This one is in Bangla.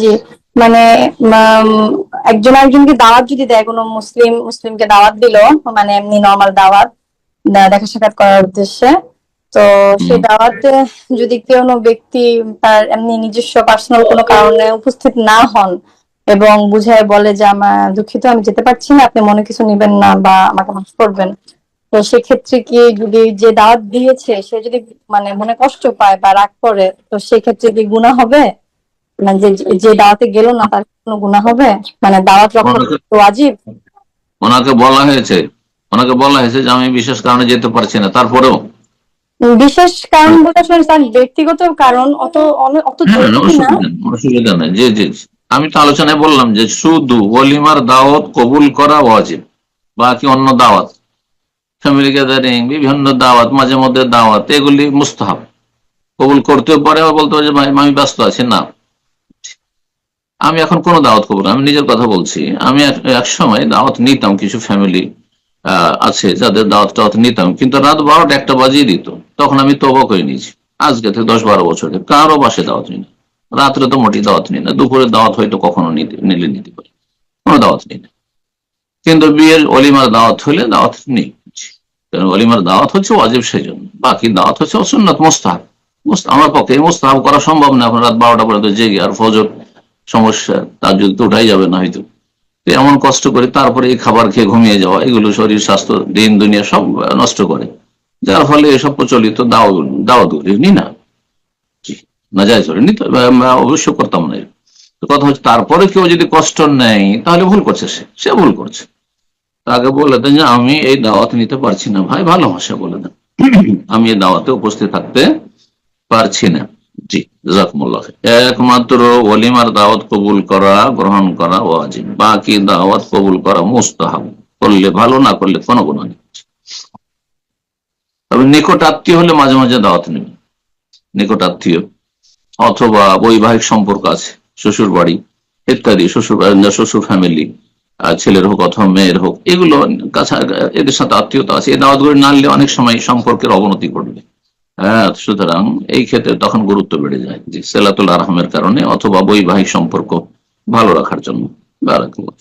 জি, মানে উম, একজন একজনকে দাওয়াত যদি দেয়, কোনো মুসলিমকে দাওয়াত দিল, মানে এমনি নর্মাল দাওয়াত, দেখা সাক্ষাৎ করার উদ্দেশ্যে, তো সেই হুম। দাওয়াতে যদি কোনো ব্যক্তি তার এমনি নিজস্ব পার্সোনাল কোনো কারণে উপস্থিত না হন এবং বুঝায় বলে যে আমার দুঃখিত, আমি যেতে পারছি না, আপনি মনে কিছু নিবেন না বা আমাকে মাফ করবেন, তো সেক্ষেত্রে কি, যদি যে দাওয়াত দিয়েছে সে যদি মানে মনে কষ্ট পায় বা রাগ করে, তো সেক্ষেত্রে কি গুনাহ হবে? মানে যে যে দাওয়াতে গেল না তার কোনো গুনাহ হবে? মানে দাওয়াত রক্ষা ওনাকে করা ওয়াজিব? ওনাকে বলা হয়েছে, ওনাকে বলা হয়েছে যে আমি বিশেষ কারণে যেতে পারছি না, তারপরেও বিশেষ কারণ বলতে আসলে তার ব্যক্তিগত কারণ, অত হ্যাঁ, জরুরি না। অসুবিধা নেই, অসুবিধা নেই। জি জি জি। আমি তো আলোচনায় বললাম যে শুধু ওলিমার দাওয়াত কবুল করা ওয়াজিব, বাকি অন্য দাওয়াত, ফ্যামিলি গ্যাদারিং, বিভিন্ন দাওয়াত, মাঝে মধ্যে দাওয়াত, এগুলি মুস্তাহাব, কবুল করতেও পারে, আবার বলতে পারে যে ভাই আমি ব্যস্ত আছি না। আমি এখন কোনো দাওয়াত কবুল, আমি নিজের কথা বলছি, আমি এক সময় দাওয়াত নিতাম, কিছু ফ্যামিলি আছে যাদের দাওয়াত টাওয়াত নিতাম, কিন্তু রাত 12টা 1টা বাজিয়ে দিত। তখন আমি তওবা করে নিয়েছি, আজকে থেকে 10-12 বছর আগে কারো বাসে দাওয়াত নিই না। রাত্রে তো মোটেই দাওয়াত নিই না, দুপুরে দাওয়াত হয়তো কখনো নিলে নিতে পারি, কোনো দাওয়াত নিই না। কিন্তু বিয়ের অলিমার দাওয়াত হলে দাওয়াত নেই। কারণ অলিমার দাওয়াত হচ্ছে ওয়াজিব, সেই জন্য। বাকি দাওয়াত হচ্ছে সুন্নাত, মুস্তাহাব। আমার পক্ষে মুস্তাহাব করা সম্ভব না, এখন রাত 12টা পর্যন্ত জেগে, আর ফজর সমস্যা, তার যদি তো উঠাই যাবে না হয়তো। তো এমন কষ্ট করে তারপরে এই খাবার খেয়ে ঘুমিয়ে যাওয়া, এগুলো শরীর স্বাস্থ্য দিন দুনিয়া সব নষ্ট করে, যার ফলে এসব প্রচলিত দাওয়াত নি না। জি, না যায় ধরে নিতে অবশ্য করতাম না। তো কথা হচ্ছে, তারপরে কেউ যদি কষ্ট নেয় তাহলে ভুল করছে, সে ভুল করছে। তাকে বলে দেন যে আমি এই দাওয়াত নিতে পারছি না ভাই, ভালোবাসা বলে দেন আমি এই দাওয়াতে উপস্থিত থাকতে পারছি না। জি, জাযাকুমুল্লাহ খাইর। একমাত্র ওলিমার দাওয়াত কবুল করা, গ্রহণ করা ওয়াজিব, বাকি দাওয়াত কবুল করা মুস্তাহাব, করলে ভালো, না করলে কোনো গুনাহ নেই। তবে নিকট আত্মীয় হলে মাঝে মাঝে দাওয়াত নেবে, নিকট আত্মীয় অথবা বৈবাহিক সম্পর্ক আছে, শ্বশুর বাড়ি ইত্যাদি, শ্বশুর ফ্যামিলি, ছেলের হোক অথবা মেয়ের হোক, এগুলো কাছা, এদের সাথে আত্মীয়তা আছে, এই দাওয়াতগুলি না নিলে অনেক সময় সম্পর্কের অবনতি ঘটবে। হ্যাঁ, সুতরাং এই ক্ষেত্রে তখন গুরুত্ব বেড়ে যায়, যে সেলাতুল আরহামের কারণে অথবা বৈবাহিক সম্পর্ক ভালো রাখার জন্য। বারাকাল্লাহ।